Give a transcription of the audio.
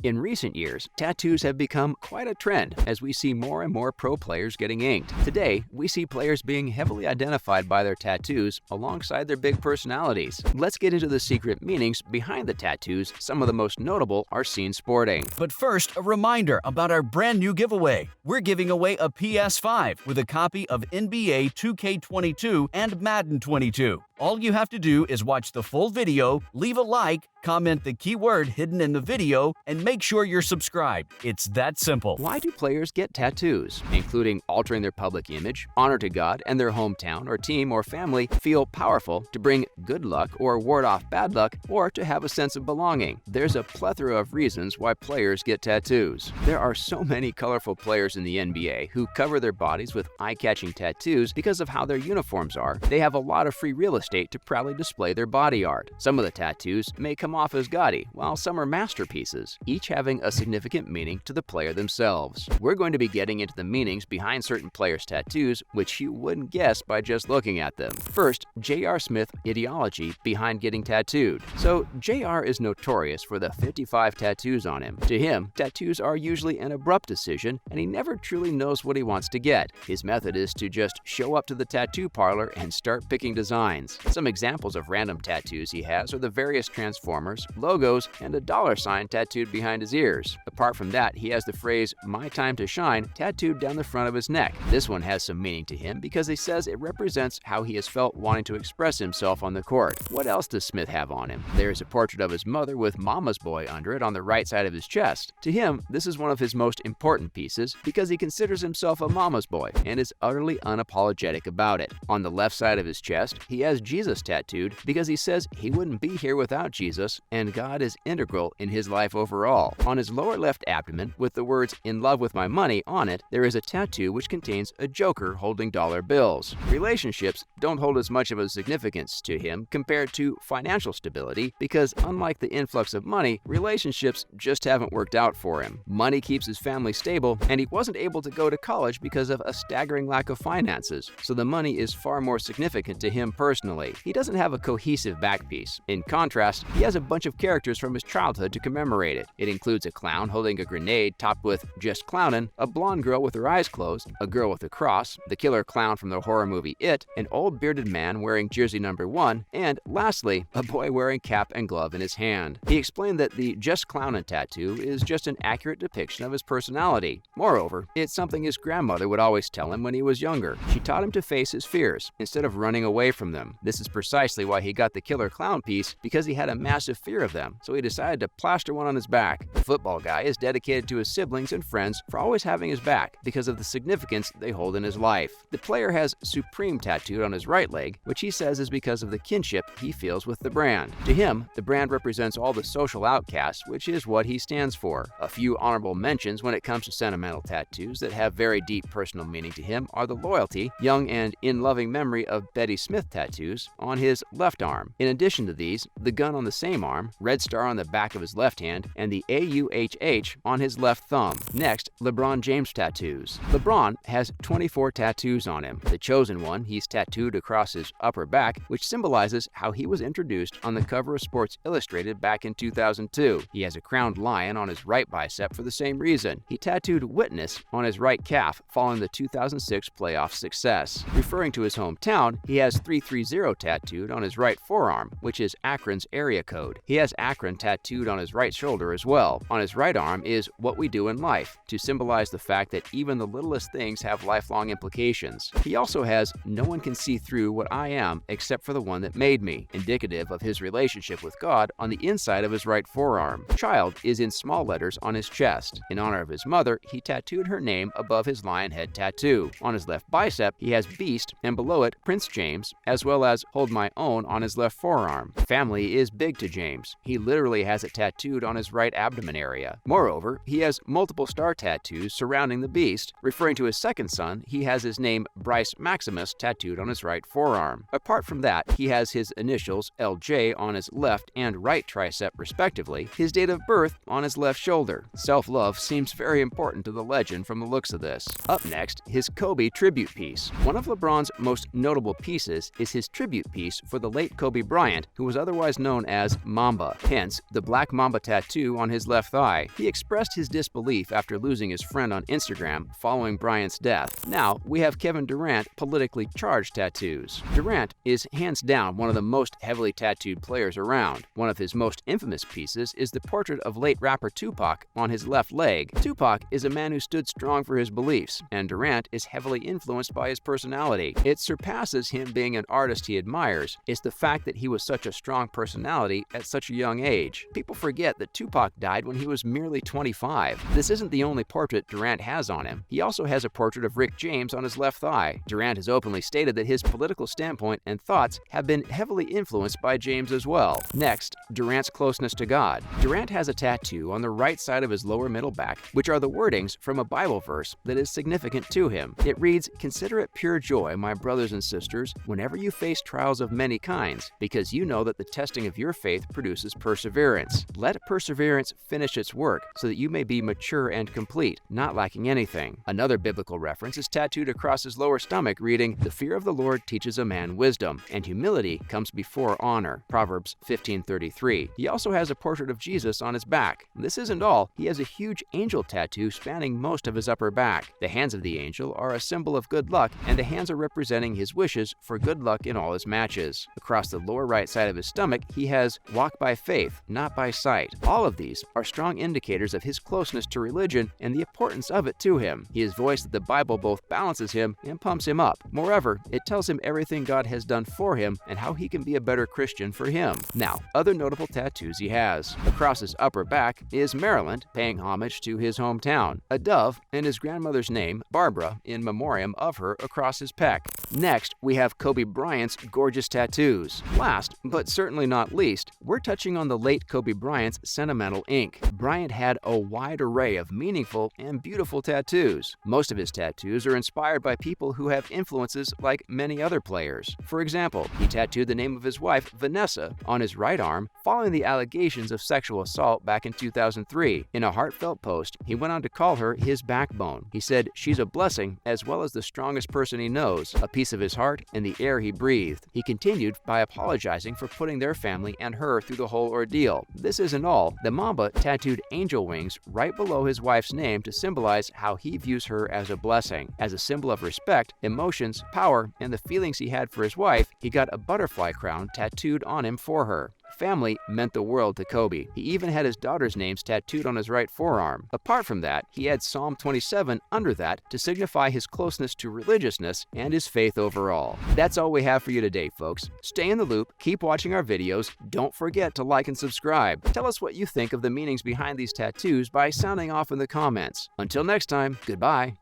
In recent years, tattoos have become quite a trend as we see more and more pro players getting inked. Today, we see players being heavily identified by their tattoos alongside their big personalities. Let's get into the secret meanings behind the tattoos some of the most notable are seen sporting. But first, a reminder about our brand new giveaway. We're giving away a PS5 with a copy of NBA 2K22 and Madden 22. All you have to do is watch the full video, leave a like, comment the keyword hidden in the video, and make sure you're subscribed. It's that simple. Why do players get tattoos? Including altering their public image, honor to God and their hometown or team or family, feel powerful, to bring good luck or ward off bad luck, or to have a sense of belonging. There's a plethora of reasons why players get tattoos. There are so many colorful players in the NBA who cover their bodies with eye-catching tattoos because of how their uniforms are. They have a lot of free real estate to proudly display their body art. Some of the tattoos may come off as gaudy, while some are masterpieces, each having a significant meaning to the player themselves. We're going to be getting into the meanings behind certain players' tattoos, which you wouldn't guess by just looking at them. First, J.R. Smith ideology behind getting tattooed. So, J.R. is notorious for the 55 tattoos on him. To him, tattoos are usually an abrupt decision, and he never truly knows what he wants to get. His method is to just show up to the tattoo parlor and start picking designs. Some examples of random tattoos he has are the various Transformers, logos, and a $sign tattooed behind his ears. Apart from that, he has the phrase, "My time to shine," tattooed down the front of his neck. This one has some meaning to him because he says it represents how he has felt wanting to express himself on the court. What else does Smith have on him? There is a portrait of his mother with Mama's Boy under it on the right side of his chest. To him, this is one of his most important pieces because he considers himself a mama's boy and is utterly unapologetic about it. On the left side of his chest, he has Jesus tattooed because he says he wouldn't be here without Jesus and God is integral in his life overall. On his lower left abdomen, with the words "In love with my money" on it, there is a tattoo which contains a joker holding dollar bills. Relationships don't hold as much of a significance to him compared to financial stability because unlike the influx of money, relationships just haven't worked out for him. Money keeps his family stable and he wasn't able to go to college because of a staggering lack of finances, so the money is far more significant to him personally. He doesn't have a cohesive back piece. In contrast, he has a bunch of characters from his childhood to commemorate it. It includes a clown holding a grenade topped with "Just Clownin'," a blonde girl with her eyes closed, a girl with a cross, the killer clown from the horror movie It, an old bearded man wearing jersey number 1, and lastly, a boy wearing cap and glove in his hand. He explained that the "Just Clownin' tattoo is just an accurate depiction of his personality. Moreover, it's something his grandmother would always tell him when he was younger. She taught him to face his fears instead of running away from them. This is precisely why he got the killer clown piece, because he had a massive fear of them, so he decided to plaster one on his back. The football guy is dedicated to his siblings and friends for always having his back because of the significance they hold in his life. The player has Supreme tattooed on his right leg, which he says is because of the kinship he feels with the brand. To him, the brand represents all the social outcasts, which is what he stands for. A few honorable mentions when it comes to sentimental tattoos that have very deep personal meaning to him are the loyalty, young and in loving memory of Betty Smith tattoos on his left arm. In addition to these, the gun on the same arm, red star on the back of his left hand, and the AUHH on his left thumb. Next, LeBron James tattoos. LeBron has 24 tattoos on him. The chosen one he's tattooed across his upper back, which symbolizes how he was introduced on the cover of Sports Illustrated back in 2002. He has a crowned lion on his right bicep for the same reason. He tattooed Witness on his right calf following the 2006 playoff success. Referring to his hometown, he has 330 tattooed on his right forearm, which is Akron's area code. He has Akron tattooed on his right shoulder as well. On his right arm is "What we do in life," to symbolize the fact that even the littlest things have lifelong implications. He also has "No one can see through what I am except for the one that made me," indicative of his relationship with God on the inside of his right forearm. Child is in small letters on his chest. In honor of his mother, he tattooed her name above his lion head tattoo. On his left bicep, he has Beast, and below it, Prince James, as well as "Hold My Own" on his left forearm. Family is big to James. He literally has it tattooed on his right abdomen area. Moreover, he has multiple star tattoos surrounding the beast. Referring to his second son, he has his name Bryce Maximus tattooed on his right forearm. Apart from that, he has his initials LJ on his left and right tricep respectively, his date of birth on his left shoulder. Self-love seems very important to the legend from the looks of this. Up next, his Kobe tribute piece. One of LeBron's most notable pieces is his tribute piece for the late Kobe Bryant, who was otherwise known as Mamba. Hence, the Black Mamba tattoo on on his left thigh. He expressed his disbelief after losing his friend on Instagram following Bryant's death. Now, we have Kevin Durant politically charged tattoos. Durant is hands down one of the most heavily tattooed players around. One of his most infamous pieces is the portrait of late rapper Tupac on his left leg. Tupac is a man who stood strong for his beliefs, and Durant is heavily influenced by his personality. It surpasses him being an artist he admires. It's the fact that he was such a strong personality at such a young age. People forget that Tupac died when he was merely 25. This isn't the only portrait Durant has on him. He also has a portrait of Rick James on his left thigh. Durant has openly stated that his political standpoint and thoughts have been heavily influenced by James as well. Next, Durant's closeness to God. Durant has a tattoo on the right side of his lower middle back, which are the wordings from a Bible verse that is significant to him. It reads, "Consider it pure joy, my brothers and sisters, whenever you face trials of many kinds, because you know that the testing of your faith produces perseverance. Let perseverance finish its work, so that you may be mature and complete, not lacking anything." Another biblical reference is tattooed across his lower stomach, reading, "The fear of the Lord teaches a man wisdom, and humility comes before honor." Proverbs 15:33. He also has a portrait of Jesus on his back. This isn't all. He has a huge angel tattoo spanning most of his upper back. The hands of the angel are a symbol of good luck, and the hands are representing his wishes for good luck in all his matches. Across the lower right side of his stomach, he has "Walk by faith, not by sight." All of these are strong indicators of his closeness to religion and the importance of it to him. He has voiced that the Bible both balances him and pumps him up. Moreover, it tells him everything God has done for him and how he can be a better Christian for him. Now, other notable tattoos he has. Across his upper back is Maryland, paying homage to his hometown, a dove, and his grandmother's name, Barbara, in memoriam of her across his pec. Next, we have Kobe Bryant's gorgeous tattoos. Last, but certainly not least, we're touching on the late Kobe Bryant's sentimental ink. Bryant had a wide array of meaningful and beautiful tattoos. Most of his tattoos are inspired by people who have influences like many other players. For example, he tattooed the name of his wife, Vanessa, on his right arm following the allegations of sexual assault back in 2003. In a heartfelt post, he went on to call her his backbone. He said, "She's a blessing as well as the strongest person he knows, a piece of his heart and the air he breathed." He continued by apologizing for putting their family and her through the whole ordeal. This isn't all. The Mamba tattooed angel wings right below his wife's name to symbolize how he views her as a blessing. As a symbol of respect, emotions, power, and the feelings he had for his wife, he got a butterfly crown tattooed on him for her. Family meant the world to Kobe. He even had his daughter's names tattooed on his right forearm. Apart from that, he had Psalm 27 under that to signify his closeness to religiousness and his faith overall. That's all we have for you today, folks. Stay in the loop, keep watching our videos, don't forget to like and subscribe. Tell us what you think of the meanings behind these tattoos by sounding off in the comments. Until next time, goodbye.